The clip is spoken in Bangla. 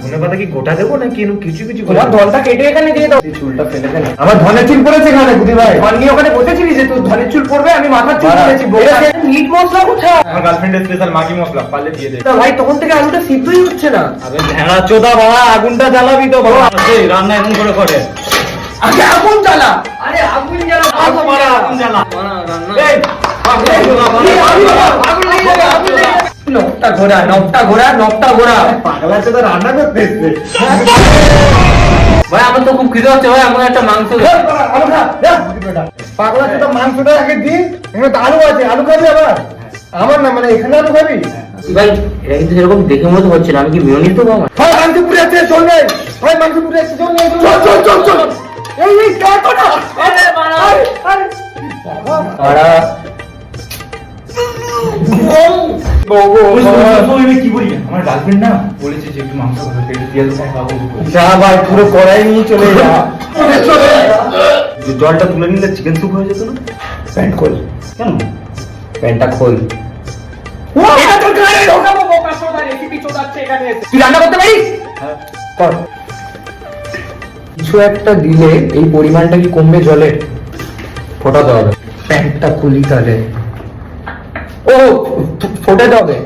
ধনে পাতা কি গোটা দেবো নাকি কিছু কিছু? তোমার ধনটা কেটে এখানে দিয়ে দাও। চুলটা ফেলে দে না। আমার ধনের চুল পড়েছে এখানে বুদ্ধি ভাই। ধন নিয়ে ওখানে বসেছিলি যে তোর ধনের চুল পড়বে, আমি মাথার চুল পড়েছি। মিট মশলা কোথায়? আমার গার্লফ্রেন্ডের স্পেশাল মাগি মশলা, পারলে দিয়ে দে। ভাই তখন থেকে আলুটা সিদ্ধই হচ্ছে না। আবে ঢেড়া চোদা বাবা, আগুনটা জ্বালাবি তো বাবা। রান্না এখন করে করে। আরে আগুন জ্বালা। আরে আগুন জ্বালা। আগুন জ্বালা। এই আগুন লেগে যাবে, আগুন লেগে যাবে। নকটা ঘোড়া, নকটা ঘোড়া, নকটা ঘোড়া। পাগলা চোদা রান্না করতে এসছে। ভাই আমার তো খুব খিদে হচ্ছে ভাই, আমার একটা মাংস দে। আলু খা, যা। পাগলা চোদা মাংসটা আগে দি। এখানে তো আলু আছে, আলু খাবি আবার? আমার না, মানে এখানে আলু খাবি? ভাই এটা কিন্তু সেরকম দেখে মতো হচ্ছে না, আমি কি মেয়নিজ দেবো আমার? ভাই মাংস পুড়ে আছে, চল নে। ভাই মাংস পুড়ে আছে, চল নে। চল চল চল চল। এই কাটো না। আরে বাড়া। আরে বাড়া। কি বলি, আমার গার্লফ্রেন্ড না বলেছে যে একটু মাংস খাবে, একটু পেঁয়াজ খাবো। যা ভাই, পুরো কড়াই নিয়ে চলে যা। জলটা তুলে নিলে চিকেন স্যুপ হয়ে যেত না? প্যান্ট খোল। কেন? প্যান্টটা খোল। তুই রান্না করতে পারিস? কর। কিছু একটা দিলে এই পরিমাণটা কি কমবে জলের? ফোটাতে হবে। প্যান্টটা খুলি তাহলে। ও ফোটাতে হবে।